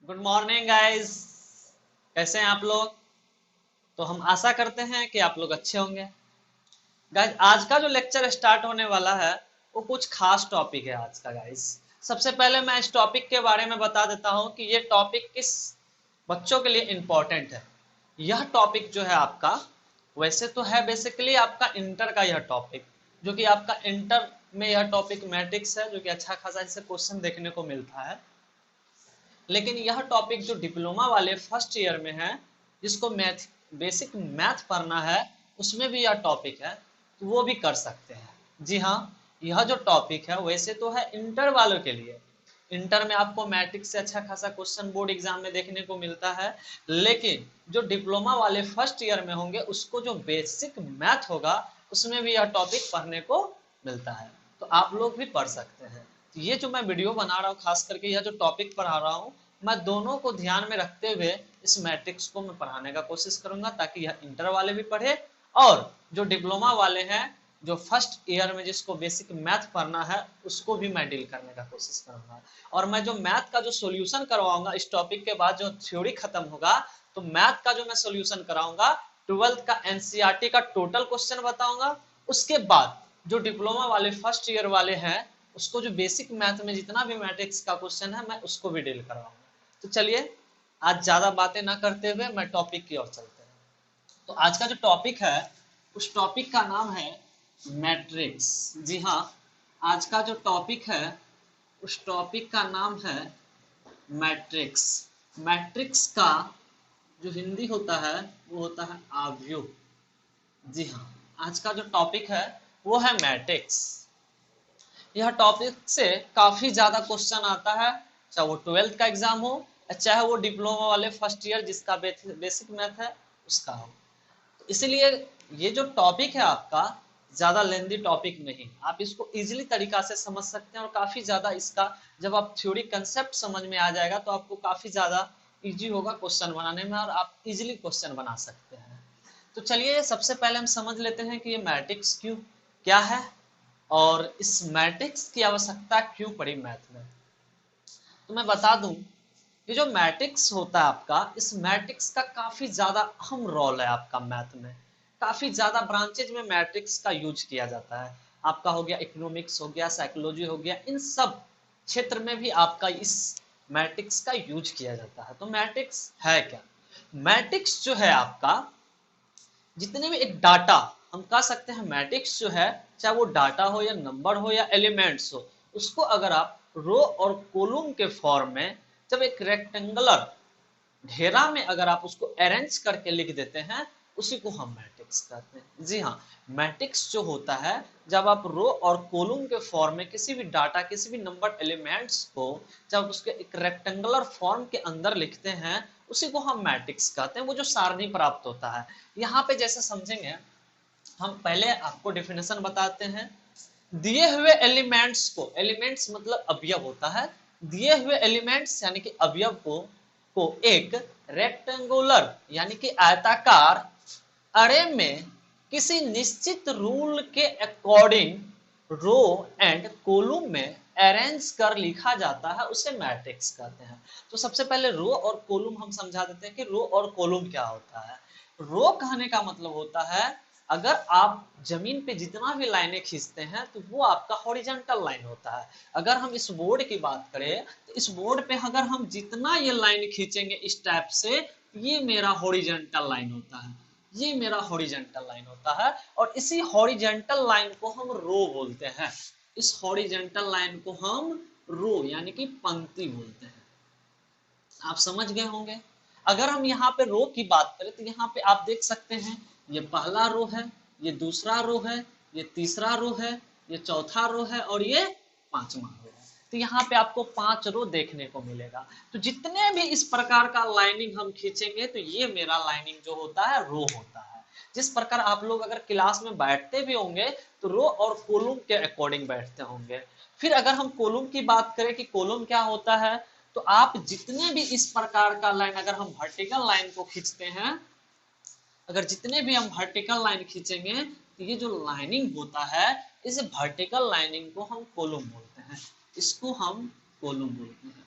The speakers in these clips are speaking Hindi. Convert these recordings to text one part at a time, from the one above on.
Good morning guys. कैसे हैं आप लोग? तो हम आशा करते हैं कि आप लोग अच्छे होंगे। गाइस, आज का जो लेक्चर स्टार्ट होने वाला है वो कुछ खास टॉपिक है आज का गाइस। सबसे पहले मैं इस टॉपिक के बारे में बता देता हूं कि ये टॉपिक किस बच्चों के लिए इम्पोर्टेंट है। यह टॉपिक जो है आपका, वैसे तो है बेसिकली आपका इंटर का यह टॉपिक, जो कि आपका इंटर में यह टॉपिक मैट्रिक्स है, जो कि अच्छा खासा इससे क्वेश्चन देखने को मिलता है। लेकिन यह टॉपिक जो डिप्लोमा वाले फर्स्ट ईयर में है, जिसको मैथ बेसिक मैथ पढ़ना है, उसमें भी यह टॉपिक है, तो वो भी कर सकते हैं। जी हाँ, यह जो टॉपिक है वैसे तो है इंटर वालों के लिए। इंटर में आपको मैट्रिक्स से अच्छा खासा क्वेश्चन बोर्ड एग्जाम में देखने को मिलता है, लेकिन जो डिप्लोमा वाले फर्स्ट ईयर में होंगे उसको जो बेसिक मैथ होगा उसमें भी यह टॉपिक पढ़ने को मिलता है, तो आप लोग भी पढ़ सकते हैं। तो ये जो मैं वीडियो बना रहा हूँ, खास करके यह जो टॉपिक पढ़ा रहा हूँ, मैं दोनों को ध्यान में रखते हुए इस मैट्रिक्स को मैं पढ़ाने का कोशिश करूंगा, ताकि यह इंटर वाले भी पढ़े और जो डिप्लोमा वाले हैं, जो फर्स्ट ईयर में जिसको बेसिक मैथ पढ़ना है, उसको भी मैं डील करने का कोशिश करूंगा। और मैं जो मैथ का जो सॉल्यूशन करवाऊंगा इस टॉपिक के बाद, जो थ्योरी खत्म होगा, तो मैथ का जो मैं सॉल्यूशन कराऊंगा, 12th का एनसीईआरटी का टोटल क्वेश्चन बताऊंगा। उसके बाद जो डिप्लोमा वाले फर्स्ट ईयर वाले हैं, उसको जो बेसिक मैथ में जितना भी मैट्रिक्स का क्वेश्चन है, मैं उसको भी डील करवाऊंगा। तो चलिए, आज ज्यादा बातें ना करते हुए मैं टॉपिक की ओर चलते हैं। तो आज का जो टॉपिक है, उस टॉपिक का नाम है मैट्रिक्स। जी हाँ, आज का जो टॉपिक है उस टॉपिक का नाम है मैट्रिक्स। मैट्रिक्स का जो हिंदी होता है वो होता है आव्यूह। जी हाँ, आज का जो टॉपिक है वो है मैट्रिक्स। यह टॉपिक से काफी ज्यादा क्वेश्चन आता है, चाहे वो 12th का एग्जाम हो, चाहे वो डिप्लोमा वाले फर्स्ट ईयर जिसका बेसिक मैथ है उसका हो। तो इसीलिए ये जो टॉपिक है आपका, ज्यादा लेंदी टॉपिक नहीं, आप इसको इजीली तरीका से समझ सकते हैं। और काफी ज्यादा इसका जब आप थ्योरी कंसेप्ट समझ में आ जाएगा तो आपको काफी ज्यादा इजी होगा क्वेश्चन बनाने में, और आप इजीली क्वेश्चन बना सकते हैं। तो चलिए, सबसे पहले हम समझ लेते हैं कि ये मैट्रिक्स क्यों क्या है, और इस मैट्रिक्स की आवश्यकता क्यों पड़ी मैथ में। तो मैं बता दूं, ये जो मैट्रिक्स होता है आपका, इस मैट्रिक्स का काफी ज्यादा अहम रोल है आपका मैथ में। काफी ज्यादा ब्रांचेज में मैट्रिक्स का यूज किया जाता है। आपका हो गया इकोनॉमिक्स, हो गया साइकोलॉजी, हो गया, इन सब क्षेत्र में भी आपका इस मैट्रिक्स का यूज किया जाता है। तो मैट्रिक्स है क्या? मैट्रिक्स जो है आपका, जितने भी एक डाटा, हम कह सकते हैं मैट्रिक्स जो है, चाहे वो डाटा हो या नंबर हो या एलिमेंट्स हो, उसको अगर आप रो और कॉलम के फॉर्म में, जब एक रेक्टेंगुलर घेरा में अगर आप उसको अरेंज करके लिख देते हैं, उसी को हम मैट्रिक्स कहते हैं। जी हाँ, मैट्रिक्स जो होता है, जब आप रो और कॉलम के फॉर्म में किसी भी डाटा, किसी भी नंबर एलिमेंट्स को जब उसके एक रेक्टेंगुलर फॉर्म के अंदर लिखते हैं, उसी को हम मैट्रिक्स कहते हैं। वो जो सारणी प्राप्त होता है, यहाँ पे जैसे समझेंगे, हम पहले आपको डेफिनेशन बताते हैं। दिए हुए एलिमेंट्स को, एलिमेंट्स मतलब अवयव होता है, दिए हुए एलिमेंट्स यानी कि अवयव को एक रेक्टेंगुलर यानी कि आयताकार अरे में किसी निश्चित रूल के अकॉर्डिंग रो एंड कॉलम में अरेंज कर लिखा जाता है, उसे मैट्रिक्स कहते हैं। तो सबसे पहले रो और कॉलम हम समझा देते हैं कि रो और कॉलम क्या होता है। रो कहने का मतलब होता है, अगर आप जमीन पे जितना भी लाइनें खींचते हैं तो वो आपका हॉरिजॉन्टल लाइन होता है। अगर हम इस बोर्ड की बात करें, तो इस बोर्ड पे अगर हम जितना ये लाइन खींचेंगे इस टाइप से, ये मेरा हॉरिजॉन्टल लाइन होता है, ये मेरा हॉरिजॉन्टल लाइन होता है। और इसी हॉरिजॉन्टल लाइन को हम रो बोलते हैं। इस हॉरिजॉन्टल लाइन को हम रो यानी कि पंक्ति बोलते हैं। आप समझ गए होंगे। अगर हम यहाँ पे रो की बात करें, तो यहाँ पे आप देख सकते हैं, ये पहला रो है, ये दूसरा रो है, ये तीसरा रो है, ये चौथा रो है, और ये पांचवा रो है। तो यहाँ पे आपको 5 रो देखने को मिलेगा। तो जितने भी इस प्रकार का लाइनिंग हम खींचेंगे, तो ये मेरा लाइनिंग जो होता है रो होता है। जिस प्रकार आप लोग अगर क्लास में बैठते भी होंगे, तो रो और कॉलम के अकॉर्डिंग बैठते होंगे। फिर अगर हम कॉलम की बात करें कि कॉलम क्या होता है, तो आप जितने भी इस प्रकार का लाइन, अगर हम वर्टिकल लाइन को खींचते हैं, अगर जितने भी हम वर्टिकल लाइन खींचेंगे, तो ये जो लाइनिंग होता है, इस वर्टिकल लाइनिंग को हम कॉलम बोलते हैं। इसको हम कॉलम बोलते हैं।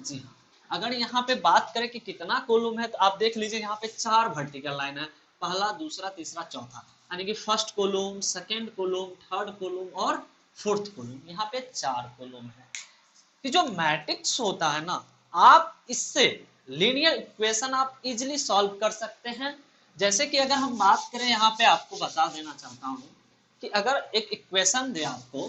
जी हाँ, अगर यहाँ पे बात करें कि कितना कॉलम है, तो आप देख लीजिए यहाँ पे 4 वर्टिकल लाइन है, पहला, दूसरा, तीसरा, चौथा, यानी कि first column, second column, third column और फोर्थ कॉलम, यहाँ पे 4 कॉलम है। कि जो मैट्रिक्स होता है ना, आप इससे लीनियर इक्वेशन आप इजीली सॉल्व कर सकते हैं। जैसे कि अगर हम बात करें, यहाँ पे आपको बता देना चाहता हूँ कि अगर एक इक्वेशन दे आपको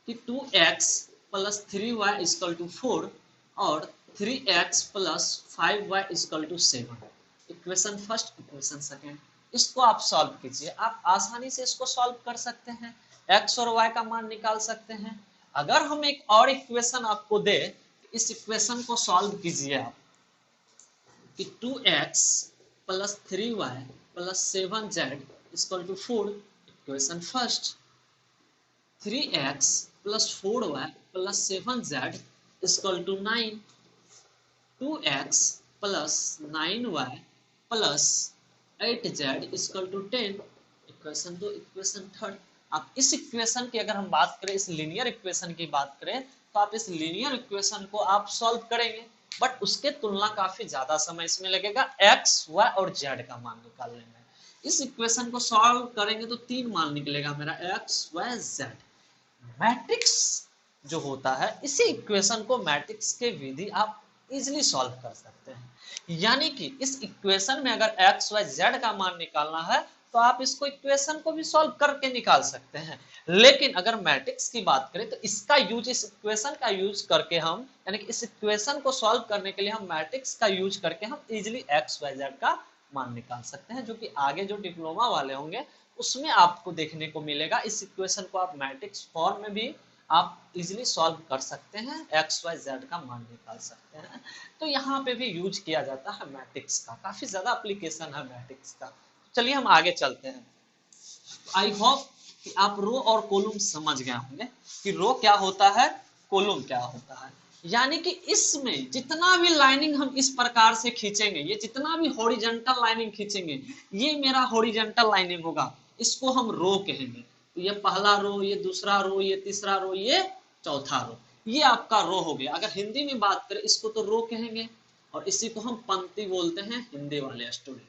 कि 2x plus 3y equal to 4 और 3x plus 5y equal to 7, equation first, equation second, इसको आप सॉल्व कीजिए। आप आसानी से इसको सॉल्व कर सकते हैं, x और y का मान निकाल सकते हैं। अगर हम एक और इक्वेशन आपको दे, इस इक्वेशन को सॉल्व कीजिए आप कि 2x plus 3y plus 7z equal to 4, equation first, 3x plus 4y plus 7z equal to 9, 2x plus 9y plus 8z equal to 10, equation 2, equation third. आप इस इक्वेशन की अगर हम बात करें, इस लीनियर इक्वेशन की बात करें, तो आप इस लीनियर इक्वेशन को आप सॉल्व करेंगे, बट उसके तुलना काफी ज्यादा समय इसमें लगेगा x, y और z का मान निकालने में। इस इक्वेशन को सॉल्व करेंगे तो 3 मान निकलेगा मेरा, x, y, z। मैट्रिक्स जो होता है, इसी इक्वेशन को मैट्रिक्स के विधि आप इजीली सॉल्व कर सकते हैं। यानी कि इस इक्वेशन में अगर x, y, z का मान निकालना है, तो आप इसको इक्वेशन को भी सॉल्व करके निकाल सकते हैं। लेकिन अगर मैट्रिक्स की बात करें, तो इसका यूज, इस इक्वेशन का यूज करके हम, यानी कि इस इक्वेशन को सॉल्व करने के लिए हम मैट्रिक्स का यूज करके हम इजीली x, y, z का मान निकाल सकते हैं, जो कि आगे जो डिप्लोमा वाले होंगे उसमें आपको देखने को मिलेगा। इस इक्वेशन को आप मैट्रिक्स फॉर्म में भी आप इजीली सॉल्व कर सकते हैं, x, y, z का मान निकाल सकते हैं। तो यहाँ पे भी यूज किया जाता है मैट्रिक्स का, काफी ज्यादा एप्लीकेशन है मैट्रिक्स का। चलिए हम आगे चलते हैं। आई होप कि आप रो और कॉलम समझ गए होंगे कि रो क्या होता है, कॉलम क्या होता है। यानी कि इसमें जितना भी लाइनिंग हम इस प्रकार से खींचेंगे, ये जितना भी हॉरिजॉन्टल लाइनिंग खींचेंगे, ये मेरा हॉरिजॉन्टल लाइनिंग होगा, इसको हम रो कहेंगे। तो ये पहला रो, ये दूसरा रो, ये तीसरा रो, ये चौथा रो, ये आपका रो हो गया। अगर हिंदी में बात करें, इसको तो रो कहेंगे और इसी को हम पंक्ति बोलते हैं हिंदी वाले स्टूडेंट।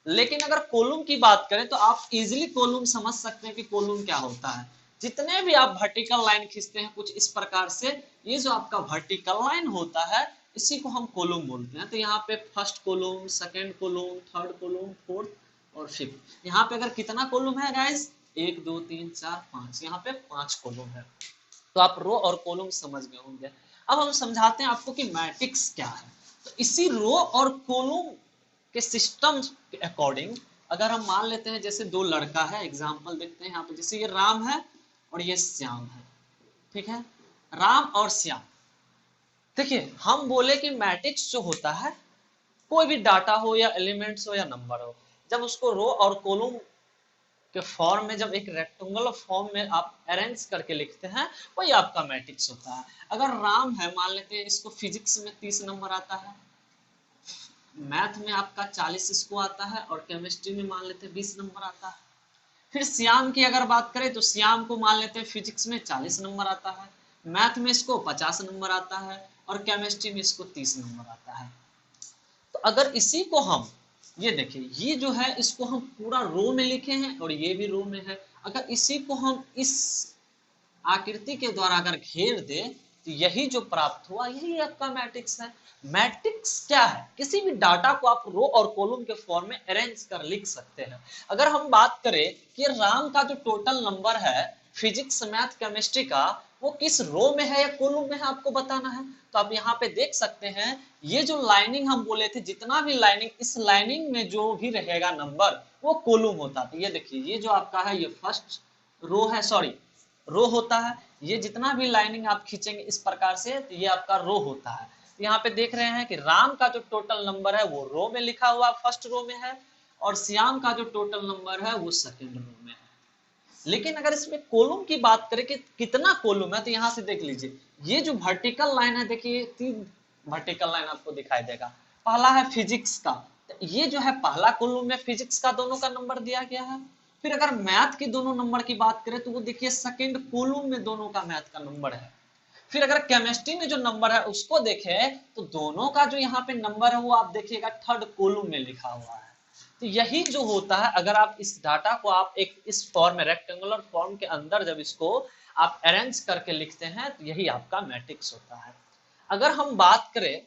लेकिन अगर कॉलम की बात करें, तो आप इजीली कॉलम समझ सकते हैं कि कॉलम क्या होता है। जितने भी आप वर्टिकल लाइन खींचते हैं कुछ इस प्रकार से, ये जो आपका वर्टिकल लाइन होता है, इसी को हम कॉलम बोलते हैं। तो यहाँ पे first column, second column, third column, fourth और फिफ्थ। यहाँ पे अगर कितना कॉलम है गाइस, 1 2 3 4 5, यहाँ पे 5 कॉलम है। तो आप रो और कॉलम समझ गए होंगे। अब हम समझाते हैं आपको कि मैट्रिक्स क्या है। तो इसी रो और कॉलम के सिस्टम के अकॉर्डिंग, अगर हम मान लेते हैं जैसे 2 लड़का है, एग्जांपल देखते हैं यहाँ पे, जैसे ये राम है और ये श्याम है, ठीक है, राम और श्याम। देखिए हम बोले कि मैट्रिक्स जो होता है, कोई भी डाटा हो या एलिमेंट्स हो या नंबर हो, जब उसको रो और कॉलम के फॉर्म में, जब एक रेक्टेंगुलर फॉर्म में आप अरेंज करके लिखते हैं, वही आपका मैट्रिक्स होता है। अगर राम है, मान लेते हैं इसको फिजिक्स में 30 नंबर आता है, मैथ में आपका 40 इसको आता है, और केमिस्ट्री में मान लेते हैं 20 नंबर आता है। फिर श्याम की अगर बात करें, तो श्याम को मान लेते हैं फिजिक्स में 40 नंबर आता है, मैथ में इसको 50 नंबर आता है, और केमिस्ट्री में इसको 30 नंबर आता है। तो अगर इसी को हम, ये देखिए, ये जो है इसको हम पूरा रो में लिखे हैं और ये भी रो में है। अगर इसी को हम इस आकृति के द्वारा अगर घेर दे, तो यही जो प्राप्त हुआ, यही आपका मैट्रिक्स है। मैट्रिक्स क्या है, किसी भी डाटा को आप रो और कॉलम के फॉर्म में अरेंज कर लिख सकते हैं। अगर हम बात करें कि राम का जो टोटल नंबर है फिजिक्स, मैथ, केमिस्ट्री का, वो किस रो में है या कॉलम में है, आपको बताना है। तो आप यहाँ पे देख सकते हैं, ये जो लाइनिंग हम बोले थे, जितना भी लाइनिंग, इस लाइनिंग में जो भी रहेगा नंबर, वो कॉलम होता है। ये देखिए, ये जो आपका है, ये फर्स्ट रो है, सॉरी रो होता है। ये जितना भी लाइनिंग आप खींचेंगे इस प्रकार से, तो ये आपका रो होता है। तो यहाँ पे देख रहे हैं कि राम का जो टोटल नंबर है वो रो में लिखा हुआ फर्स्ट रो में है, और श्याम का जो टोटल नंबर है वो सेकंड रो में है। लेकिन अगर इसमें कॉलम की बात करें कि कितना कॉलम है, तो यहाँ से देख लीजिए, ये जो वर्टिकल लाइन है, देखिए 3 वर्टिकल लाइन आपको दिखाई देगा। पहला है फिजिक्स का, तो ये जो है पहला कॉलम में फिजिक्स का दोनों का नंबर दिया गया है। फिर अगर मैथ के दोनों नंबर की बात करें, तो वो देखिए सेकंड कॉलम में दोनों का मैथ का नंबर है। फिर अगर केमिस्ट्री में जो नंबर है उसको देखें तो दोनों का जो यहाँ पे नंबर है वो आप देखिएगा थर्ड कॉलम में लिखा हुआ है। तो यही जो होता है, अगर आप इस डाटा को आप एक इस फॉर्म में रेक्टेंगुलर फॉर्म के अंदर जब इसको आप अरेंज करके लिखते हैं तो यही आपका मैट्रिक्स होता है। अगर हम बात करें,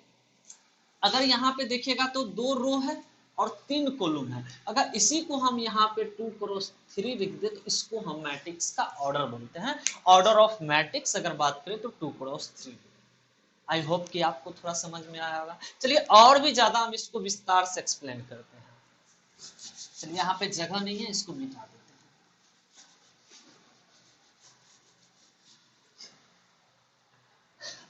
अगर यहाँ पे देखिएगा तो 2 रो है और 3 कॉलम है, अगर इसी को हम यहाँ पे 2 क्रॉस 3 लिख दे तो इसको हम मैट्रिक्स का ऑर्डर बोलते हैं। ऑर्डर ऑफ मैट्रिक्स अगर बात करें तो 2 क्रॉस 3। आई होप कि आपको थोड़ा समझ में आया होगा। चलिए और भी ज्यादा हम इसको विस्तार से एक्सप्लेन करते हैं। चलिए यहाँ पे जगह नहीं है, इसको मिटा देते हैं।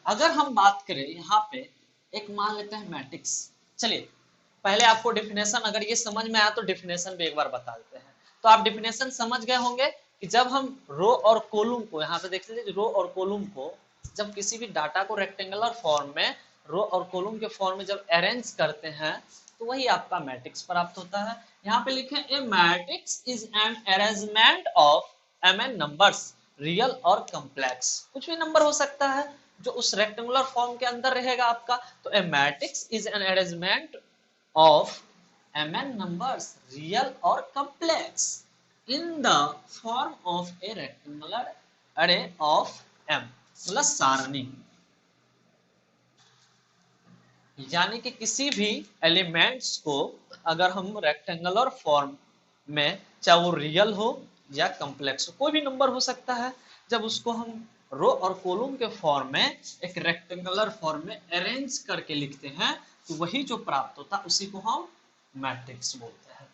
अगर हम बात करें यहाँ पे एक मान लेते हैं मैट्रिक्स। चलिए पहले आपको डेफिनेशन, अगर ये समझ में आया तो डेफिनेशन भी एक बार बता देते हैं। तो आप डेफिनेशन समझ गए होंगे कि जब हम रो और कॉलम को, यहाँ पे देख लीजिए, रो और कॉलम को जब किसी भी डाटा को रेक्टेंगुलर फॉर्म में रो और कॉलम के फॉर्म में जब अरेंज करते हैं तो वही आपका मैट्रिक्स प्राप्त होता है। यहाँ पे लिखे a matrix is an arrangement of mn numbers, real और कॉम्प्लेक्स। कुछ भी नंबर हो सकता है जो उस रेक्टेंगुलर फॉर्म के अंदर रहेगा आपका। तो a matrix is an arrangement of mn numbers, real और complex, in the form of a rectangular array of m, मतलब सारणी। यानी कि किसी भी एलिमेंट्स को अगर हम रेक्टेंगुलर फॉर्म में, चाहे वो रियल हो या कॉम्प्लेक्स हो, कोई भी नंबर हो सकता है, जब उसको हम रो और कॉलम के फॉर्म में एक रेक्टेंगुलर फॉर्म में अरेंज करके लिखते हैं तो वही जो प्राप्त होता है उसी को हम मैट्रिक्स बोलते हैं।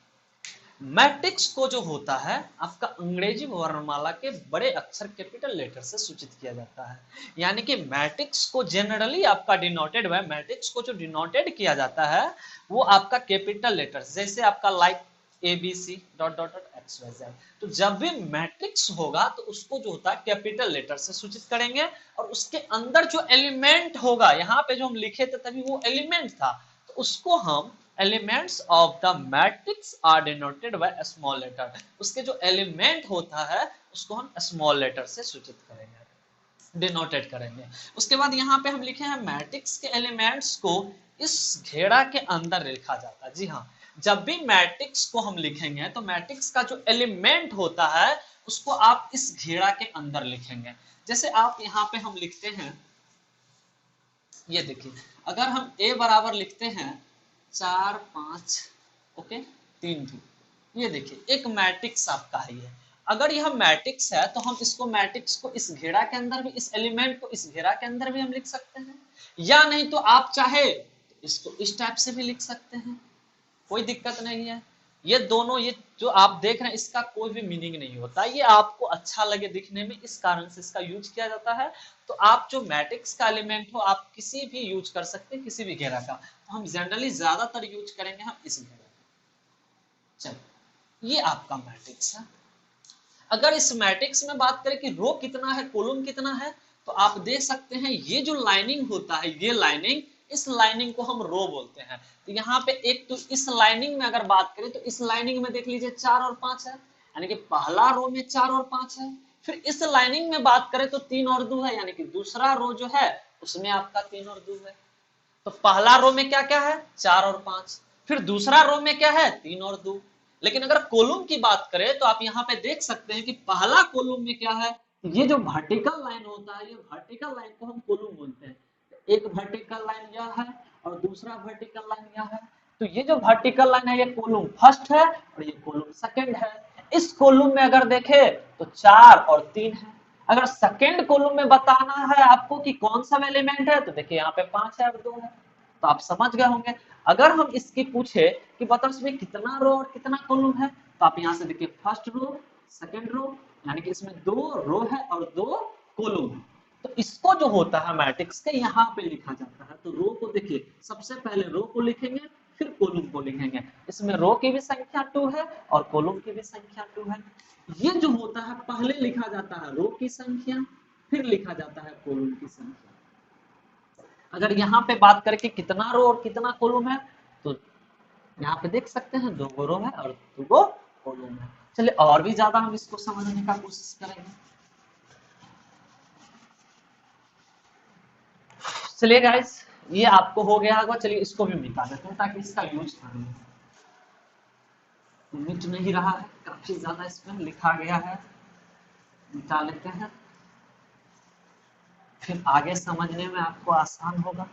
मैट्रिक्स को जो होता है आपका अंग्रेजी वर्णमाला के बड़े अक्षर कैपिटल लेटर से सूचित किया जाता है। यानी कि मैट्रिक्स को जनरली आपका डिनोटेड है, मैट्रिक्स को जो डिनोटेड किया जाता है वो आपका कैपिटल लेटर, जैसे आपका like ABC dot dot dot XYZ। तो जब भी मैट्रिक्स होगा तो उसको जो होता है कैपिटल लेटर से सूचित करेंगे और उसके अंदर जो एलिमेंट होगा, यहाँ पे जो हम लिखे थे तभी वो एलिमेंट था, तो उसको हम elements of the matrix are denoted by small letter. उसके जो एलिमेंट होता है उसको हम स्मॉल लेटर से सूचित करेंगे, डिनोटेड करेंगे। उसके बाद यहाँ पे हम लिखे हैं मैट्रिक्स के एलिमेंट्स को इस घेरा के अंदर लिखा जाता है। जी हाँ, जब भी मैट्रिक्स को हम लिखेंगे तो मैट्रिक्स का जो एलिमेंट होता है उसको आप इस घेरा के अंदर लिखेंगे। जैसे आप यहाँ पे हम लिखते हैं, ये देखिए, अगर हम A बराबर लिखते हैं 4 5 ओके 3 2, ये देखिए एक मैट्रिक्स आपका है ये। अगर यह मैट्रिक्स है तो हम इसको मैट्रिक्स को इस घेरा के अंदर भी, इस एलिमेंट को इस घेरा के अंदर भी हम लिख सकते हैं, या नहीं तो आप चाहे तो इसको इस टाइप से भी लिख सकते हैं, कोई दिक्कत नहीं है। ये दोनों, ये जो आप देख रहे हैं इसका कोई भी मीनिंग नहीं होता, ये आपको अच्छा लगे दिखने में इस कारण से इसका यूज किया जाता है। तो आप जो मैट्रिक्स का एलिमेंट हो आप किसी भी यूज कर सकते हैं, किसी भी घेरा का। तो हम जनरली ज्यादातर यूज करेंगे हम इस घेरा का। चलो ये आपका मैट्रिक्स है। अगर इस मैट्रिक्स में बात करें कि रो कितना है कॉलम कितना है, तो आप देख सकते हैं ये जो लाइनिंग होता है, ये लाइनिंग, इस लाइनिंग को हम रो बोलते हैं। तो यहाँ पे एक तो इस लाइनिंग में अगर बात करें तो इस लाइनिंग में देख लीजिए 4 और 5 है, यानी कि पहला रो में 4 और 5 है। फिर इस लाइनिंग में बात करें तो 3 और 2 है, यानी कि दूसरा रो जो है उसमें आपका 3 और 2 है। तो पहला रो में क्या क्या है 4 और 5, फिर दूसरा रो में क्या है 3 और 2। लेकिन अगर कॉलम की बात करें तो आप यहाँ पे देख सकते हैं कि पहला कॉलम में क्या है, ये जो वर्टिकल लाइन होता है, ये वर्टिकल लाइन को हम कॉलम बोलते हैं। एक वर्टिकल लाइन यह है और दूसरा वर्टिकल लाइन यह है। तो ये जो वर्टिकल लाइन है ये कॉलम फर्स्ट है और ये कॉलम सेकंड है। इस कॉलम में अगर देखे तो 4 और 3 है। अगर सेकंड कॉलम में बताना है आपको कि कौन सा एलिमेंट है तो देखिए यहाँ पे 5 है और 2 है, तो आप समझ गए होंगे। अगर हम इसकी पूछे कि बताओ इसमें कितना रो और कितना कॉलम है, तो आप यहाँ से देखिए फर्स्ट रो सेकंड रो, यानी कि इसमें 2 रो है और 2 कॉलम है। तो इसको जो होता है मैट्रिक्स के यहाँ पे लिखा जाता है। तो रो को देखिए, सबसे पहले रो को लिखेंगे फिर कॉलम को लिखेंगे। इसमें रो की भी संख्या 2 है और कॉलम की भी संख्या 2 है। ये जो होता है पहले लिखा जाता है रो की संख्या, फिर लिखा जाता है कॉलम की संख्या। अगर यहाँ पे बात करके कितना रो और कितना कॉलम है तो यहाँ पे देख सकते हैं 2 रो है और 2 कॉलम है। चलिए और भी ज्यादा हम इसको समझने का कोशिश करेंगे। चलिए गाइस, ये आपको हो गया होगा। चलिए इसको भी मिटा देते हैं ताकि इसका यूज करें। मिट नहीं रहा है, काफी ज्यादा इसमें लिखा गया है, मिटा लेते हैं, फिर आगे समझने में आपको आसान होगा।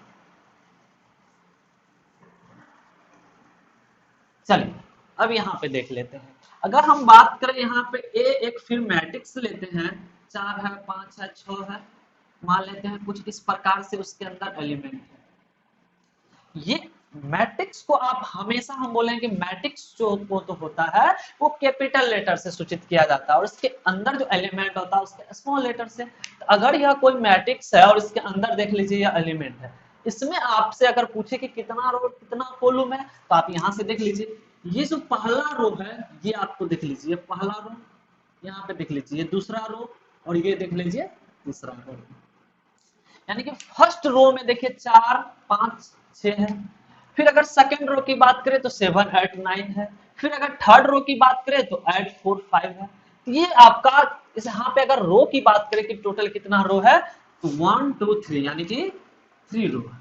चलिए अब यहाँ पे देख लेते हैं। अगर हम बात करें यहाँ पे ए एक फिर मैट्रिक्स लेते हैं, 4 है, 5 है, 6 है, मान लेते हैं कुछ इस प्रकार से उसके अंदर एलिमेंट है। ये मैट्रिक्स को आप हमेशा हम बोलेंगे मैट्रिक्स जो वो तो होता है वो कैपिटल लेटर से सूचित किया जाता है और इसके अंदर जो एलिमेंट होता है उसके स्मॉल लेटर से। तो अगर यह कोई मैट्रिक्स है और इसके अंदर देख लीजिए यह एलिमेंट है, इसमें आपसे अगर पूछे कि कितना रो कितना कॉलम है, तो आप यहाँ से देख लीजिए ये जो पहला रो है ये आपको देख लीजिए पहला रो, यहाँ पे देख लीजिए दूसरा रो, और ये देख लीजिए तीसरा रो। यानी कि फर्स्ट रो में देखिए 4 5 6 है। फिर अगर सेकंड रो की बात करें तो 7 8 9 है। फिर अगर थर्ड रो की बात करें तो 8 4 5 है। तो ये आपका इस यहाँ पे अगर रो की बात करें कि टोटल कितना रो है, तो 1 2 3 यानी कि 3 रो है।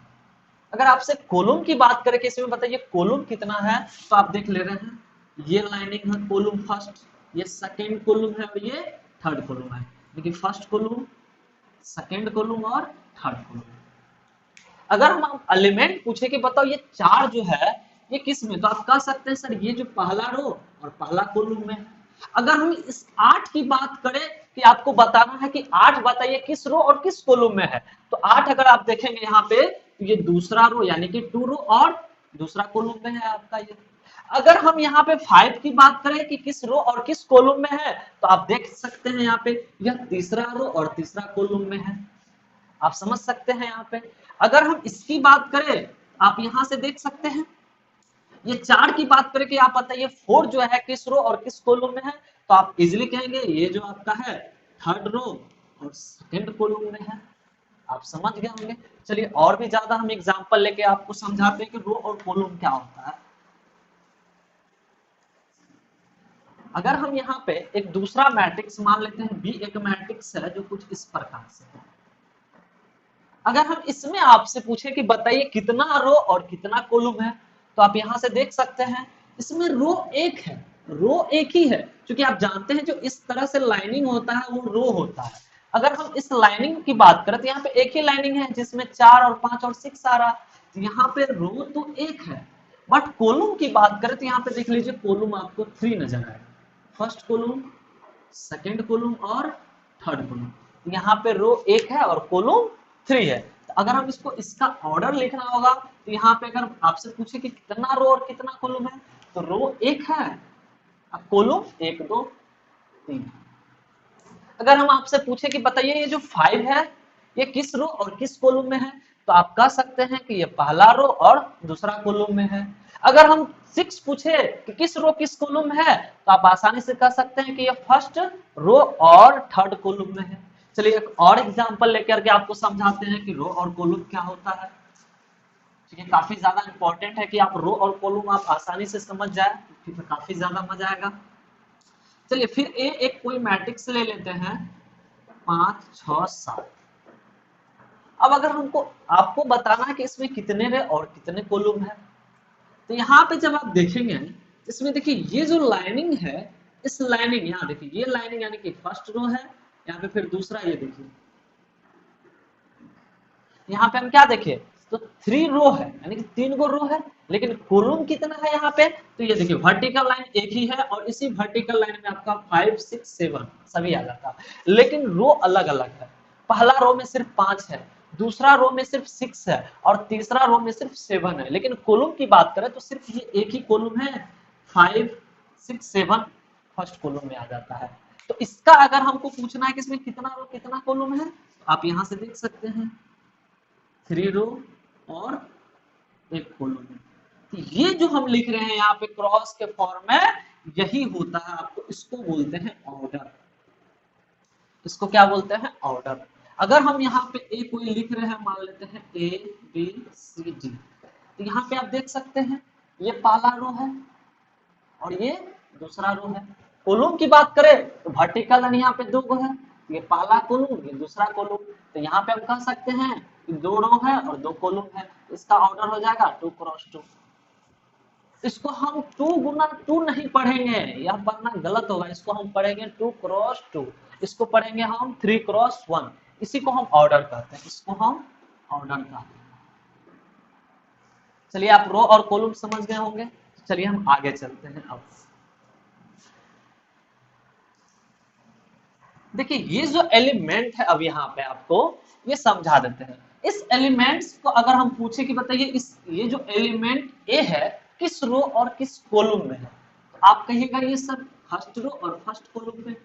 अगर आपसे कॉलम की बात करें कि इसमें बताइए कॉलम कितना है, तो आप देख ले रहे हैं ये लाइनिंग है कॉलम फर्स्ट, ये सेकंड कॉलम है और ये थर्ड कॉलम है। देखिए फर्स्ट कॉलम, सेकंड कॉलम और थर्ड कॉलम। अगर हम एलिमेंट पूछे कि बताओ ये 4 जो है ये किस में, तो आप कह सकते हैं सर ये जो पहला रो और पहला कॉलम में। अगर हम इस 8 की बात करें कि आपको बताना है कि 8 बताइए किस रो और किस कॉलम में है, तो 8 अगर आप देखेंगे यहाँ पे तो ये दूसरा रो यानी कि 2 रो और दूसरा कॉलम में है आपका ये। अगर हम यहाँ पे 5 की बात करें कि किस रो और किस कॉलम में है, तो आप देख सकते हैं यहाँ पे यह तीसरा रो और तीसरा कॉलम में है। आप समझ सकते हैं यहाँ पे। अगर हम इसकी बात करें, आप यहाँ से देख सकते हैं ये 4 की बात करें कि आप बताइए 4 जो है किस रो और किस कॉलम में है, तो आप इजिली कहेंगे ये जो आपका है थर्ड रो और सेकंड कॉलम में है। आप समझ गए होंगे। चलिए और भी ज्यादा हम एग्जांपल लेके आपको समझाते हैं कि रो और कॉलम क्या होता है। अगर हम यहाँ पे एक दूसरा मैट्रिक्स मान लेते हैं बी, एक मैट्रिक्स है जो कुछ इस प्रकार से है। अगर हम इसमें आपसे पूछे कि बताइए कितना रो और कितना कॉलम है, तो आप यहां से देख सकते हैं इसमें रो एक है, रो एक ही है, क्योंकि आप जानते हैं जो इस तरह से लाइनिंग होता है वो रो होता है। अगर हम इस लाइनिंग की बात करें तो यहाँ पे एक ही लाइनिंग है जिसमें 4 और 5 और 6 आ रहा, तो यहाँ पे रो तो एक है। बट कॉलम की बात करें तो यहाँ पे देख लीजिए कॉलम आपको 3 नजर आएगा, फर्स्ट कॉलम, सेकेंड कॉलम और थर्ड कॉलम। यहाँ पे रो एक है और कॉलम 3 है। तो अगर हम इसको इसका ऑर्डर लिखना होगा तो यहाँ पे अगर आपसे पूछे कि कितना रो और कितना कॉलम है, तो रो एक है, कॉलम 1 2 3। अगर हम आपसे पूछे कि बताइए ये जो 5 है ये किस रो और किस कॉलम में है, तो आप कह सकते हैं कि ये पहला रो और दूसरा कॉलम में है। अगर हम 6 पूछे कि किस रो किस कॉलम में है, तो आप आसानी से कह सकते हैं कि ये फर्स्ट रो और थर्ड कॉलम में है। चलिए एक और एग्जांपल लेकर के आपको समझाते हैं कि रो और कॉलम क्या होता है। ठीक है, काफी ज्यादा इंपॉर्टेंट है कि आप रो और कॉलम आप आसानी से समझ जाए, फिर काफी ज्यादा मजा आएगा। चलिए फिर ए एक कोई मैट्रिक्स ले लेते हैं 5 6 7। अब अगर हमको आपको बताना है कि इसमें कितने रे और कितने कॉलम है, तो यहाँ पे जब आप देखेंगे इसमें देखिए ये जो लाइनिंग है, इस लाइनिंग यहाँ देखिए ये लाइनिंग यानी कि फर्स्ट रो है, यहाँ पे फिर दूसरा ये देखिए यहाँ पे हम क्या देखे तो 3 रो है यानी कि 3 गो रो है, लेकिन कॉलम कितना है यहाँ पे, तो ये देखिए वर्टिकल लाइन एक ही है और इसी वर्टिकल लाइन में आपका 5 6 7 सभी आ जाता है, लेकिन रो अलग अलग है। पहला रो में सिर्फ 5 है, दूसरा रो में सिर्फ 6 है और तीसरा रो में सिर्फ 7 है। लेकिन कॉलम की बात करें तो सिर्फ ये एक ही कॉलम है, 5 6 7 फर्स्ट कॉलम में आ जाता है। तो इसका अगर हमको पूछना है कि इसमें कितना रो कितना कॉलम है, आप यहाँ से देख सकते हैं 3 रो और एक कॉलम है। तो ये जो हम लिख रहे हैं यहाँ पे क्रॉस के फॉर्म में, यही होता है, आपको इसको बोलते हैं ऑर्डर। इसको क्या बोलते हैं ऑर्डर। अगर हम यहाँ पे ए कोई लिख रहे हैं, मान लेते हैं ए बी सी डी, तो यहाँ पे आप देख सकते हैं ये पहला रो है और ये दूसरा रो है। कॉलम की बात करें तो वर्टिकल लाइन यहाँ पे 2 गो है, ये पहला कॉलम, ये दूसरा कॉलम। तो यहाँ पे हम कह सकते हैं कि 2 रो है और 2 कॉलम है, इसका ऑर्डर हो जाएगा 2 क्रॉस 2। इसको हम 2 गुना 2 नहीं पढ़ेंगे, यह पढ़ना गलत होगा, इसको हम पढ़ेंगे 2 क्रॉस 2, इसको पढ़ेंगे हम 3 क्रॉस 1। इसी को हम ऑर्डर कहते हैं, इसको हम ऑर्डर कहते हैं। चलिए आप रो और कॉलम समझ गए होंगे, चलिए हम आगे चलते हैं। अब देखिए ये जो एलिमेंट है, अब यहाँ पे आपको ये समझा देते हैं। इस एलिमेंट्स को अगर हम पूछे कि बताइए इस ये जो एलिमेंट ए है किस रो और किस कॉलम में है, तो आप कहिएगा ये सब फर्स्ट रो और फर्स्ट कॉलम में।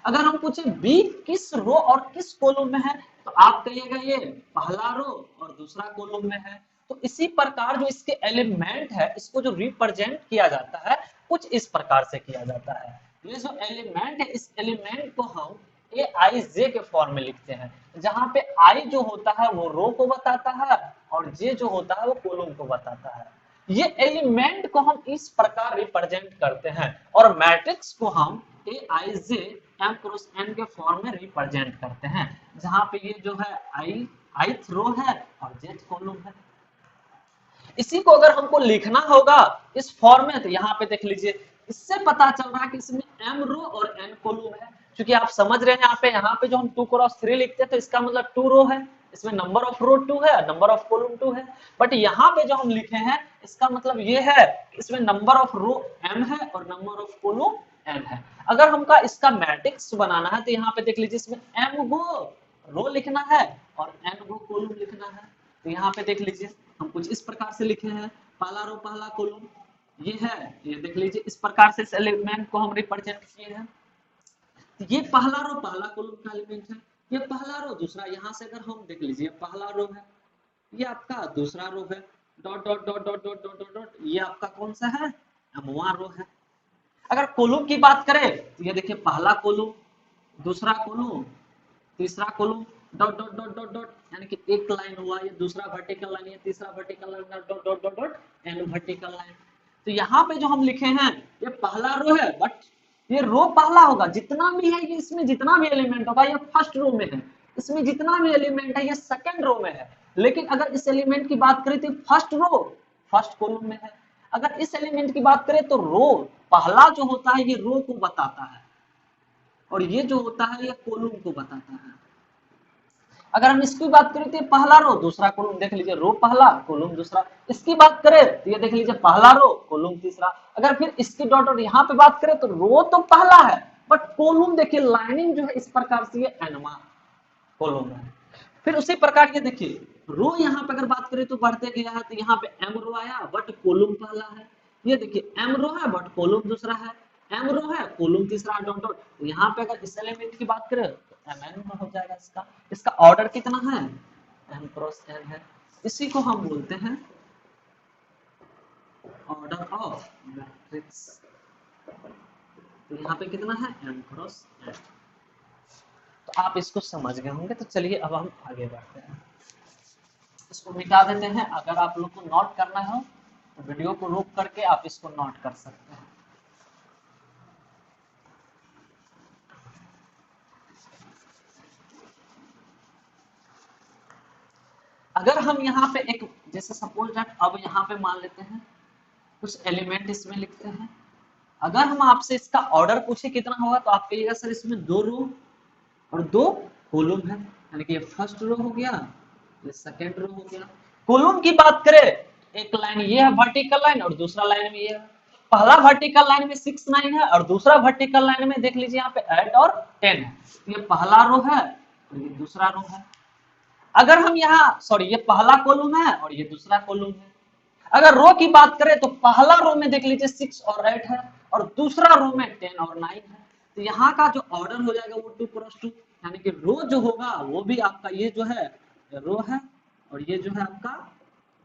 अगर हम पूछे बी किस रो और किस कॉलम में है, तो आप कहिएगा ये पहला रो और दूसरा कॉलम में है। तो इसी प्रकार जो इसके एलिमेंट है, इसको जो रिप्रेजेंट किया जाता है कुछ इस प्रकार से किया जाता है। ये जो एलिमेंट है, इस एलिमेंट को हम ए आई जे के फॉर्म में लिखते हैं, जहां पे आई जो होता है वो रो को बताता है और जे जो होता है वो कॉलम को बताता है। ये एलिमेंट को हम इस प्रकार रिप्रेजेंट करते हैं और मैट्रिक्स को हम ए आई जे एम क्रॉस एन के फॉर्म में रिप्रेजेंट करते हैं, जहां पे ये जो है आई रो है और जेथ कॉलम है। इसी को अगर हमको लिखना होगा इस फॉर्म में, तो यहाँ पे देख लीजिए, इससे पता चल रहा है कि इसमें एम रो और एन कॉलम है। क्योंकि आप समझ रहे हैं यहाँ पे जो हम 2 क्रॉस 3 लिखते हैं तो इसका मतलब 2 रो है, इसमें नंबर ऑफ रो 2 है, नंबर ऑफ कॉलम 2 है। बट यहाँ पे जो हम लिखे हैं इसका मतलब ये है इसमें नंबर ऑफ रो m है और नंबर ऑफ कॉलम n है। अगर हमका इसका मैट्रिक्स बनाना है तो यहाँ पे देख लीजिए, इसमें m गो रो लिखना है और n गो कॉलम लिखना है। तो यहाँ पे देख लीजिए हम कुछ इस प्रकार से लिखे हैं, पहला रो पहला कॉलम ये है, ये देख लीजिए इस प्रकार से इस एलिमेंट को हम रिप्रेजेंट किए हैं। तो ये पहला रो पहला कॉलम का एलिमेंट है, ये पहला रो दूसरा, यहाँ से अगर हम देख लीजिए पहला रो है, ये आपका दूसरा रो है, dot dot dot dot dot dot dot dot, ये आपका कौन सा है, एमवा रो है। अगर कॉलम की बात करें तो ये देखिए पहला कॉलम, दूसरा कॉलम, तीसरा column, dot dot dot dot dot, यानी कि एक लाइन हुआ, ये दूसरा वर्टिकल लाइन, ये तीसरा vertical line, dot dot dot dot and vertical line. तो यहाँ पे जो हम लिखे हैं ये पहला रो है, बट ये रो पहला होगा, जितना भी है ये इसमें जितना भी एलिमेंट होगा ये फर्स्ट रो में है, इसमें जितना भी एलिमेंट है ये सेकंड रो में है। लेकिन अगर इस एलिमेंट की बात करें तो फर्स्ट रो फर्स्ट कॉलम में है। अगर इस एलिमेंट की बात करें तो रो पहला जो होता है ये रो को बताता है और ये जो होता है ये कॉलम को बताता है। अगर हम इसकी बात करें तो पहला रो दूसरा कॉलम, देख लीजिए रो पहला कॉलम दूसरा। इसकी बात करें तो ये देख लीजिए पहला रो कॉलम तीसरा। अगर फिर इसकी डॉट और यहाँ पे बात करें तो रो तो पहला है बट कॉलम देखिए लाइनिंग जो है इस प्रकार से ये एनवा कॉलम है। फिर उसी प्रकार ये देखिए रो यहाँ पे अगर बात करें तो बढ़ते गया है, तो यहाँ पे एम रो आया बट कॉलम पहला है। ये देखिए एम रो है बट कॉलम दूसरा है, एम रो है कॉलम तीसरा, डॉट डॉट। तो यहाँ पे अगर इस एलिमेंट की बात करें तो एम एन हो जाएगा इसका। इसका ऑर्डर कितना है, एम क्रॉस एन है। इसी को हम बोलते हैं ऑर्डर ऑफ मैट्रिक्स। तो यहाँ पे कितना है, एम क्रॉस एन। तो आप इसको समझ गए होंगे। तो चलिए अब हम आगे बढ़ते हैं, इसको मिटा देते हैं। अगर आप लोग को नोट करना हो तो वीडियो को रोक करके आप इसको नोट कर सकते हैं। अगर हम यहाँ पे एक जैसे सपोज दैट अब यहाँ पे मान लेते हैं कुछ एलिमेंट इसमें लिखते हैं। अगर हम आपसे इसका ऑर्डर पूछे कितना होगा तो आप कहिएगा सर इसमें 2 रो और 2 कॉलम है, यानी कि ये फर्स्ट रो हो गया, ये सेकंड रो हो गया। कॉलम की बात करें एक लाइन ये है वर्टिकल लाइन और दूसरा लाइन में ये है। पहला वर्टिकल लाइन में 6 9 है और दूसरा वर्टिकल लाइन में देख लीजिए यहाँ पे 8 और 10 है। ये पहला रो है और ये दूसरा रो है। अगर हम यहाँ सॉरी ये पहला कॉलम है और ये दूसरा कॉलम है। अगर रो की बात करें तो पहला रो में देख लीजिए 6 और 8 है और दूसरा रो में 10 और 9 है। तो यहाँ का जो ऑर्डर हो जाएगा वो 2 क्रॉस 2, यानी कि रो जो होगा वो भी आपका ये जो है रो है और ये जो है आपका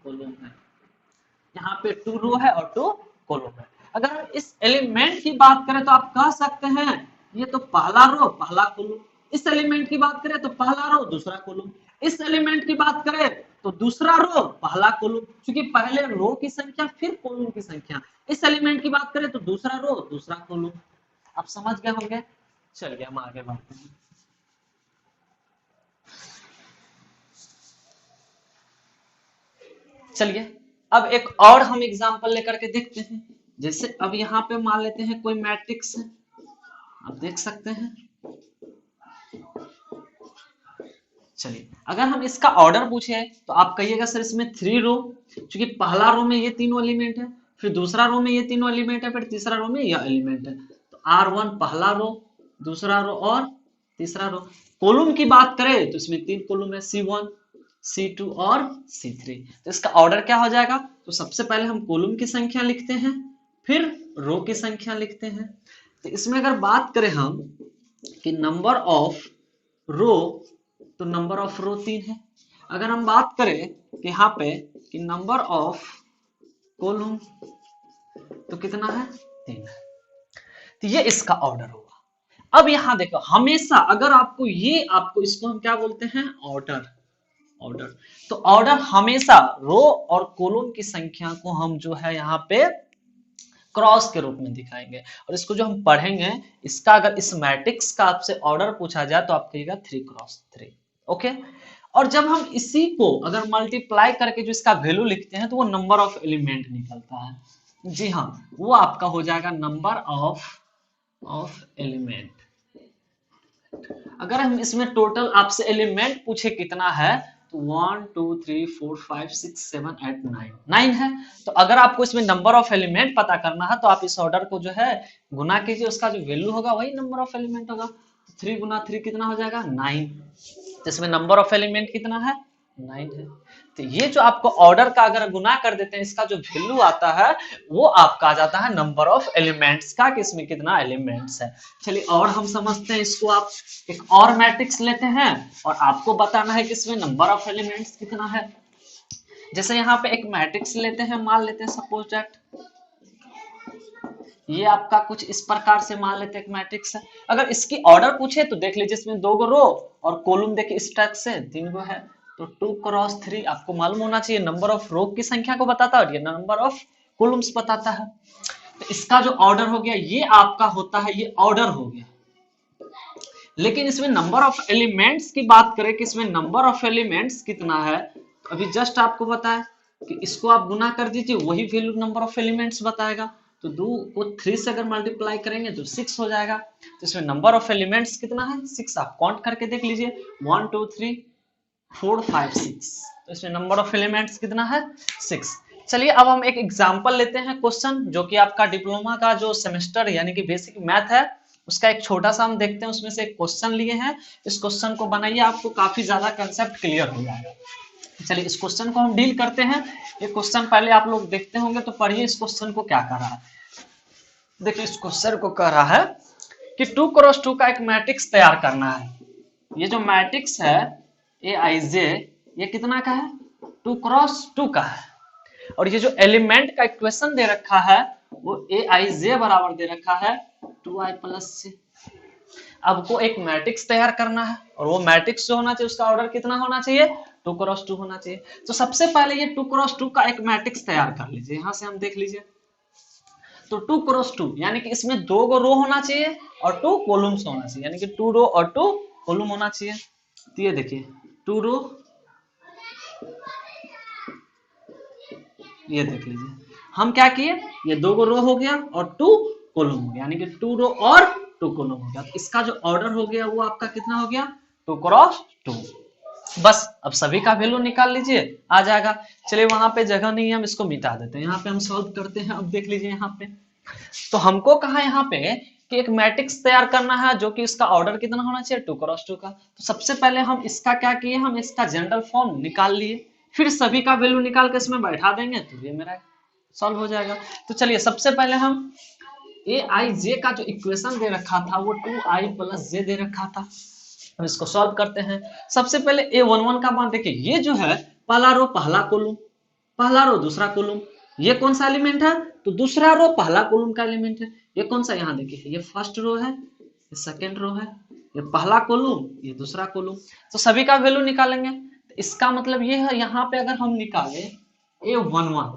कॉलम है। यहाँ पे 2 रो है और 2 कॉलम है। अगर हम इस एलिमेंट की बात करें तो आप कह सकते हैं ये तो पहला रो पहला कॉलम। इस एलिमेंट की बात करें तो पहला रो दूसरा कॉलम। इस एलिमेंट की बात करें तो दूसरा रो पहला कॉलम, क्योंकि पहले रो की संख्या फिर कॉलम की संख्या। इस एलिमेंट की बात करें तो दूसरा रो दूसरा कॉलम। आप समझ गए होंगे। चलिए हम आगे बढ़ते हैं। चलिए अब एक और हम एग्जांपल लेकर के देखते हैं। जैसे अब यहाँ पे मान लेते हैं कोई मैट्रिक्स है, आप देख सकते हैं। चलिए अगर हम इसका ऑर्डर पूछे तो आप कहिएगा सर इसमें 3 रो, क्योंकि पहला रो में ये तीनों एलिमेंट है, फिर दूसरा रो में ये तीनों एलिमेंट है, फिर तीसरा रो में यह एलिमेंट है। तो R1 पहला रो, दूसरा रो और तीसरा रो। कॉलम की बात करें तो इसमें 3 कॉलम है, C1 C2 और C3। तो इसका ऑर्डर क्या हो जाएगा? तो सबसे पहले हम कॉलम की संख्या लिखते हैं, फिर रो की संख्या लिखते हैं। तो इसमें अगर बात करें हम कि नंबर ऑफ रो, तो नंबर ऑफ रो 3 है। अगर हम बात करें कि यहाँ पे कि नंबर ऑफ कॉलम, तो कितना है? 3 है। तो ये इसका ऑर्डर होगा। अब यहां देखो, हमेशा अगर आपको इसको हम क्या बोलते हैं? ऑर्डर। ऑर्डर तो ऑर्डर हमेशा रो और कॉलम की संख्या को हम जो है यहाँ पे क्रॉस के रूप में दिखाएंगे। और इसको जो हम पढ़ेंगे, इसका अगर इस मैट्रिक्स का आपसे ऑर्डर पूछा जाए तो आप कहिएगा 3 क्रॉस 3। ओके। और जब हम इसी को अगर मल्टीप्लाई करके जो इसका वैल्यू लिखते हैं तो वो नंबर ऑफ एलिमेंट निकलता है। जी हाँ, वो आपका हो जाएगा नंबर ऑफ एलिमेंट। अगर हम इसमें टोटल आपसे एलिमेंट पूछे कितना है, तो 1 2 3 4 5 6 7 8 9 है। तो अगर आपको इसमें नंबर ऑफ एलिमेंट पता करना है तो आप इस ऑर्डर को जो है गुना कीजिए, उसका जो वैल्यू होगा वही नंबर ऑफ एलिमेंट होगा। 3 गुना 3 कितना हो जाएगा? 9। तो इसमें नंबर ऑफ एलिमेंट कितना है? 9 है। तो ये जो आपको ऑर्डर का अगर गुना कर देते हैं, इसका जो वैल्यू आता है वो आपका आ जाता है नंबर ऑफ एलिमेंट्स का, कि इसमें कितना एलिमेंट्स है। चलिए और हम समझते हैं इसको। आप एक और मैट्रिक्स लेते हैं और आपको बताना है कि इसमें नंबर ऑफ एलिमेंट्स कितना है। जैसे यहाँ पे एक मैट्रिक्स लेते हैं, मान लेते हैं सपोज दैट ये आपका कुछ इस प्रकार से मान लेते हैं एक मैट्रिक्स है। अगर इसकी ऑर्डर पूछे तो देख लीजिए, इसमें 2 रो और कॉलम देखिए इस टाइप से 3 गो है। तो 2 क्रॉस 3 आपको मालूम होना चाहिए, नंबर ऑफ रो की संख्या को बताता है और ये नंबर ऑफ कॉलम्स बताता है। तो इसका जो ऑर्डर हो गया ये आपका होता है, ये ऑर्डर हो गया। लेकिन इसमें नंबर ऑफ एलिमेंट्स की बात करें कि इसमें नंबर ऑफ एलिमेंट्स कितना है, अभी जस्ट आपको बताया कि इसको आप गुना कर दीजिए, वही वैल्यू नंबर ऑफ एलिमेंट्स बताएगा। तो 2 को 3 से अगर मल्टीप्लाई करेंगे तो 6 हो जाएगा। तो इसमें नंबर ऑफ एलिमेंट्स कितना है? 6। आप काउंट करके देख लीजिए, 1 2 3 4 5 6। तो इसमें नंबर ऑफ एलिमेंट्स कितना है? 6। चलिए अब हम एक एग्जांपल लेते हैं क्वेश्चन, जो कि आपका डिप्लोमा का जो सेमेस्टर यानी कि बेसिक मैथ है उसका एक छोटा सा हम देखते हैं। उसमें से एक क्वेश्चन लिए हैं, इस क्वेश्चन को बनाइए, आपको काफी ज्यादा कंसेप्ट क्लियर हो जाएगा। चलिए इस क्वेश्चन को हम डील करते हैं। ये क्वेश्चन पहले आप लोग देखते होंगे, तो पढ़िए इस क्वेश्चन को क्या कर रहा है। देखिए इस क्वेश्चन को कह रहा है कि 2 क्रॉस 2 का एक मैट्रिक्स तैयार करना है। ये जो मैट्रिक्स है Aij, ये कितना का है? 2 क्रॉस 2 का है। और ये जो एलिमेंट का इक्वेशन दे रखा है वो Aij बराबर दे रखा है 2i + c। अब को एक मैट्रिक्स तैयार करना है और वो मैट्रिक्स जो होना चाहिए उसका ऑर्डर कितना होना चाहिए? 2 क्रॉस 2 होना चाहिए। तो सबसे पहले ये 2 क्रॉस 2 का एक मैट्रिक्स तैयार कर लीजिए। यहां से हम देख लीजिए, तो 2 क्रॉस 2 यानी कि इसमें 2 गो रो होना चाहिए और 2 कॉलम्स होना चाहिए, यानी कि 2 रो और 2 कॉलम होना चाहिए। तो ये देखिए 2 रो, ये देख लीजिए हम क्या किए, ये 2 गो रो हो गया और 2 कॉलम हो गया, यानी कि 2 रो और 2 कॉलम हो गया। तो इसका जो ऑर्डर हो गया वो आपका कितना हो गया? 2 क्रॉस 2। बस अब सभी का वैल्यू निकाल लीजिए, आ जाएगा। चलिए वहां पे जगह नहीं है, हम इसको मिटा देते हैं, यहाँ पे हम सॉल्व करते हैं। अब देख लीजिए यहाँ पे, तो हमको कहा यहाँ पे कि एक मैट्रिक्स तैयार करना है जो कि इसका ऑर्डर कितना होना चाहिए? 2 क्रॉस 2 का। तो सबसे पहले हम इसका क्या किए, हम इसका जनरल फॉर्म निकाल लिए, फिर सभी का वैल्यू निकाल के इसमें बैठा देंगे तो ये मेरा सॉल्व हो जाएगा। तो चलिए सबसे पहले हम Aij का जो इक्वेशन दे रखा था वो 2i + j दे रखा था, हम इसको सॉल्व करते हैं। सबसे पहले A11 का मान देखिए, ये जो है पहला रो पहला कॉलम, पहला रो दूसरा कॉलम। ये कौन सा एलिमेंट है? तो दूसरा रो पहला कॉलम का एलिमेंट है। ये कौन सा? यहाँ देखिए, ये फर्स्ट रो है, ये सेकंड रो है, ये पहला कॉलम, ये दूसरा कॉलम। तो सभी का वैल्यू निकालेंगे। तो इसका मतलब ये है, यहाँ पे अगर हम निकाले A11,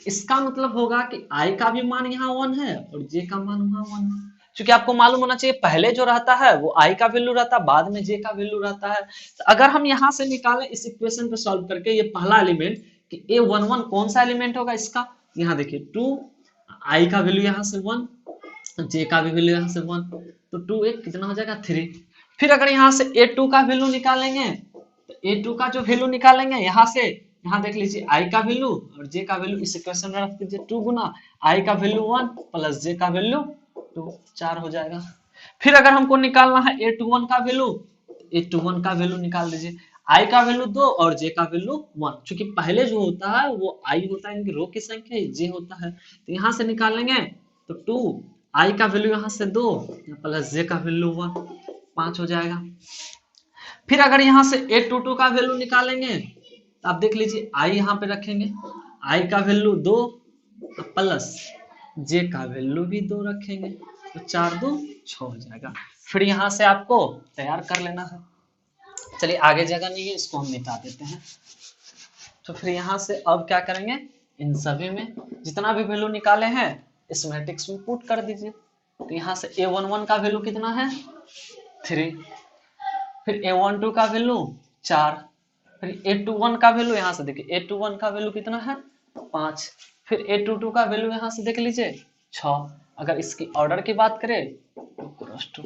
इसका मतलब होगा कि i का भी मान यहाँ 1 है और j का मान वहां 1 है। क्योंकि आपको मालूम होना चाहिए पहले जो रहता है वो i का वैल्यू रहता है, बाद में j का वैल्यू रहता है। तो अगर हम यहाँ से निकालें इस इक्वेशन को सॉल्व करके, ये पहला एलिमेंट कि A11 कौन सा एलिमेंट होगा इसका, यहाँ देखिए 2, i का वैल्यू यहाँ से 1, j का भी वैल्यू यहाँ से 1, तो 2 एक कितना हो जाएगा 3। फिर अगर यहाँ से A2 का वैल्यू निकालेंगे तो A2 का जो वैल्यू निकालेंगे यहाँ से, यहाँ देख लीजिए i का वैल्यू और j का वैल्यू इस इक्वेशन में रख दीजिए, 2 गुना i का वैल्यू 1 प्लस j का वैल्यू 2, 4 हो जाएगा। फिर अगर हमको निकालना है A21 का वैल्यू, A21 का वैल्यू निकाल दीजिए, i का वैल्यू 2 और j का वैल्यू 1, क्योंकि पहले जो होता है वो i होता है, इनकी रो की संख्या j होता है, तो यहाँ से निकालेंगे तो 2, i का वैल्यू यहाँ से 2 प्लस j का वैल्यू 1, 5 हो जाएगा। फिर अगर यहाँ से A22 का वैल्यू निकालेंगे तो आप देख लीजिए i यहाँ पे रखेंगे, i का वैल्यू 2 प्लस j का वैल्यू भी 2 रखेंगे, तो 4 2 6 हो जाएगा। फिर यहाँ से आपको तैयार कर लेना है। चलिए आगे जगह नहीं है, इसको हम मिटा देते हैं। तो फिर यहाँ से अब क्या करेंगे, इन सभी में जितना भी वैल्यू निकाले हैं इस मैट्रिक्स में पुट कर दीजिए। तो यहाँ से A11 का वैल्यू कितना है 3, फिर A12 का वैल्यू 4, फिर A21 का वैल्यू यहाँ से देखिए A21 का वैल्यू कितना है 5, फिर A22 का वैल्यू यहाँ से देख लीजिए 6। अगर इसकी ऑर्डर की बात करें तो 2,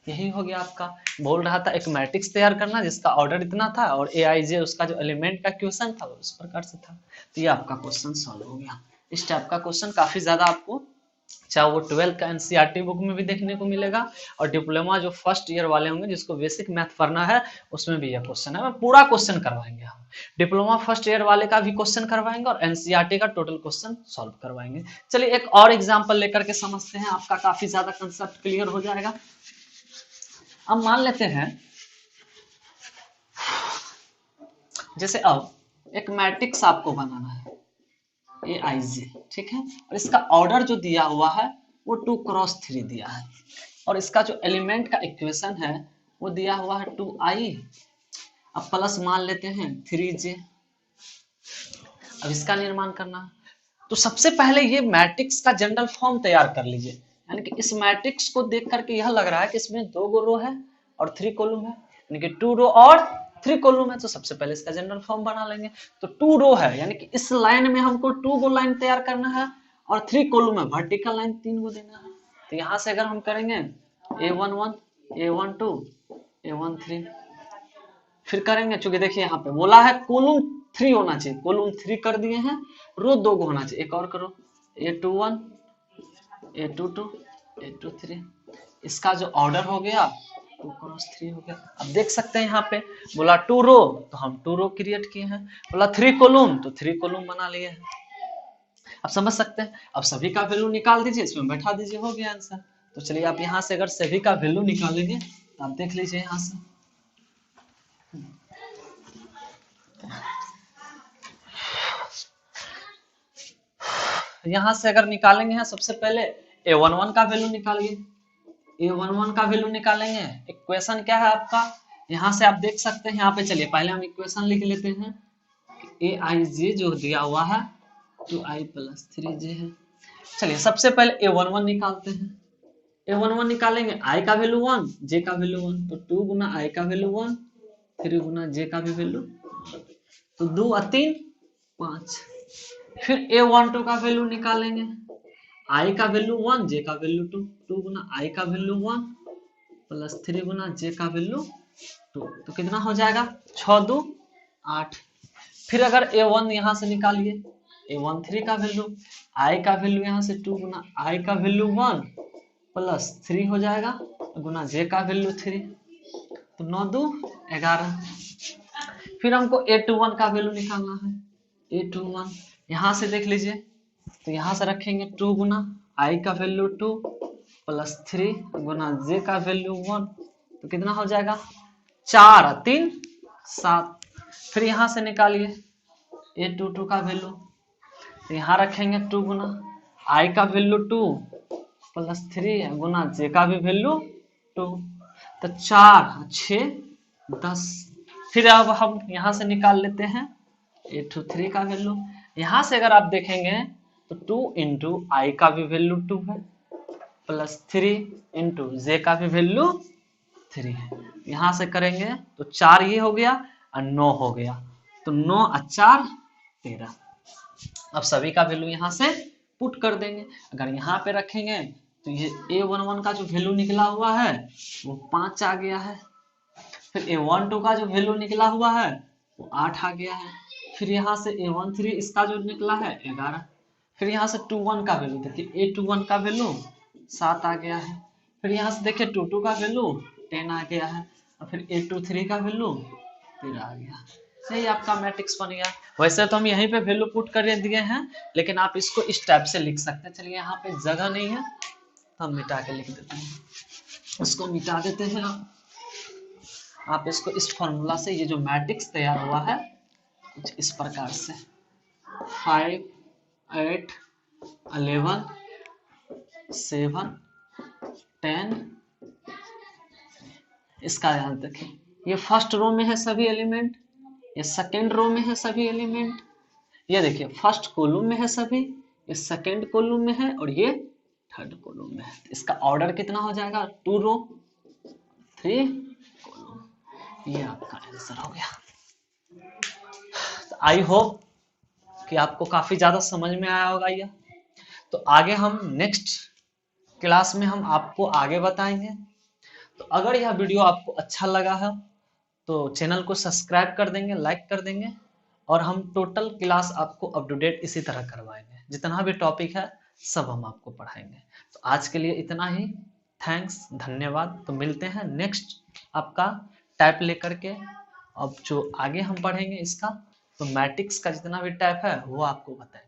यही हो गया आपका। बोल रहा था एक मैट्रिक्स तैयार करना जिसका ऑर्डर इतना था और Aij उसका जो एलिमेंट का क्वेश्चन था उस प्रकार से था, तो ये आपका क्वेश्चन सॉल्व हो गया। इस टाइप का क्वेश्चन काफी ज्यादा आपको चाहे वो 12th का एनसीईआरटी बुक में भी देखने को मिलेगा और डिप्लोमा जो फर्स्ट ईयर वाले होंगे जिसको बेसिक मैथ पढ़ना है उसमें भी यह क्वेश्चन है। पूरा क्वेश्चन करवाएंगे हम, डिप्लोमा फर्स्ट ईयर वाले का भी क्वेश्चन करवाएंगे और एनसीईआरटी का टोटल क्वेश्चन सॉल्व करवाएंगे। चलिए एक और एग्जाम्पल लेकर के समझते हैं, आपका काफी ज्यादा कंसेप्ट क्लियर हो जाएगा। अब मान लेते हैं जैसे अब एक मैट्रिक्स आपको बनाना है Aij, ठीक है, और इसका ऑर्डर जो दिया हुआ है वो 2 क्रॉस 3 दिया है और इसका जो एलिमेंट का इक्वेशन है वो दिया हुआ है 2i, अब प्लस मान लेते हैं 3j। अब इसका निर्माण करना है तो सबसे पहले ये मैट्रिक्स का जनरल फॉर्म तैयार कर लीजिए, यानी कि इस मैट्रिक्स को देख करके यह लग रहा है कि इसमें 2 रो है और 3 कॉलम है, यानी कि 2 रो और 3 कॉलम है, तो सबसे पहले इसका जनरल फॉर्म बना लेंगे। तो 2 रो है यानी कि इस लाइन में हमको 2 गो लाइन तैयार करना है और 3 कॉलम है, वर्टिकल लाइन 3 गो देना है। तो यहाँ से अगर हम करेंगे A11 A12 A13 फिर करेंगे, चूंकि देखिए यहाँ पे बोला है कॉलम 3 होना चाहिए, कॉलम 3 कर दिए हैं, रो 2 गो होना चाहिए। एक और करो A21 A22 A23, इसका जो ऑर्डर हो गया 2 क्रॉस 3 हो गया। अब देख सकते हैं यहाँ पे बोला 2 रो तो हम 2 रो क्रिएट किए हैं, बोला 3 कॉलम तो 3 कॉलम बना लिए हैं। अब समझ सकते हैं। अब सभी का वैल्यू निकाल दीजिए, इसमें बैठा दीजिए, हो गया आंसर। तो चलिए आप यहाँ से अगर सभी का वैल्यू निकालेंगे तो आप देख लीजिए यहाँ से अगर निकालेंगे हैं सबसे पहले A11 का वैल्यू निकालिए, A11 का वैल्यू निकालेंगे। इक्वेशन क्या है आपका, यहाँ से आप देख सकते हैं, यहाँ पे चलिए पहले हम इक्वेशन लिख लेते हैं। Aij जो दिया हुआ है 2i प्लस 3j है। चलिए सबसे पहले A11 निकालते हैं। A11 निकालेंगे, i का वैल्यू 1 j का वैल्यू 1, तो 2 गुना i का वैल्यू 1 3 गुना j का भी वैल्यू, तो 2 और 3 5। फिर A12 का वैल्यू निकालेंगे, i का वैल्यू 1 j का वैल्यू 2, 2 गुना i का वैल्यू 1 प्लस 3 गुना j का वैल्यू 2, तो कितना हो जाएगा 6 2 8। फिर अगर A1 यहाँ से निकालिए, A13 का वैल्यू, i का वैल्यू यहाँ से 2 गुना i का वैल्यू 1 प्लस 3 हो जाएगा गुना j का वैल्यू 3, तो 9 2 11। फिर हमको A21 का वैल्यू निकालना है, A21 यहाँ से देख लीजिए, तो यहाँ से रखेंगे 2 गुना i का वैल्यू 2 प्लस 3 गुना j का वैल्यू 1, तो कितना हो जाएगा 4 3 7। फिर यहाँ से निकालिए A22 का वैल्यू, तो यहाँ रखेंगे 2 गुना i का वैल्यू 2 प्लस 3 गुना j का भी वैल्यू 2, तो 4 6 10। फिर अब हम यहाँ से निकाल लेते हैं A23 का वैल्यू। यहाँ से अगर आप देखेंगे तो 2 इंटू आई का भी वैल्यू 2 है प्लस 3 इंटू जे का भी वैल्यू 3 है। यहाँ से करेंगे तो 4 ये हो गया और 9 हो गया, तो 9 और 4 13। अब सभी का वैल्यू यहाँ से पुट कर देंगे। अगर यहाँ पे रखेंगे तो ये A11 का जो वैल्यू निकला हुआ है वो 5 आ गया है। फिर A12 का जो वैल्यू निकला हुआ है वो 8 आ गया है। फिर यहाँ से A13 इसका जो निकला है 11। फिर यहाँ से 21 का वैल्यू देखिए, A21 का वैल्यू 7 आ गया है। फिर यहाँ से देखिए 22 का वैल्यू 10 आ गया है। और फिर A23 का वैल्यू 13 आ गया। यही आपका मैट्रिक्स बन गया। वैसे तो हम यहीं पे वैल्यू पुट कर दिए हैं, लेकिन आप इसको इस टाइप से लिख सकते हैं। चलिए यहाँ पे जगह नहीं है, हम मिटा के लिख देते हैं। इसको मिटा देते हैं आप इसको इस फॉर्मूला से, ये जो मैट्रिक्स तैयार हुआ है कुछ इस प्रकार से 5, 8, 11, 7, 10। इसका ध्यान रखें, ये फर्स्ट रो में है सभी एलिमेंट, ये सेकेंड रो में है सभी एलिमेंट, ये देखिए फर्स्ट कॉलम में है सभी, ये सेकेंड कॉलम में है और ये थर्ड कॉलम में है। इसका ऑर्डर कितना हो जाएगा, 2 रो 3 कॉलम। ये आपका आंसर हो गया। आई होप कि आपको काफी ज्यादा समझ में आया होगा ये। तो आगे हम नेक्स्ट क्लास में हम आपको आगे बताएंगे। तो अगर यह वीडियो आपको अच्छा लगा है तो चैनल को सब्सक्राइब कर देंगे, लाइक कर देंगे, और हम टोटल क्लास आपको अप टू डेट इसी तरह करवाएंगे। जितना भी टॉपिक है सब हम आपको पढ़ाएंगे। तो आज के लिए इतना ही। थैंक्स, धन्यवाद। तो मिलते हैं नेक्स्ट आपका टाइप लेकर के। अब जो आगे हम पढ़ेंगे इसका, तो मैट्रिक्स का जितना भी टाइप है वो आपको बताएंगे।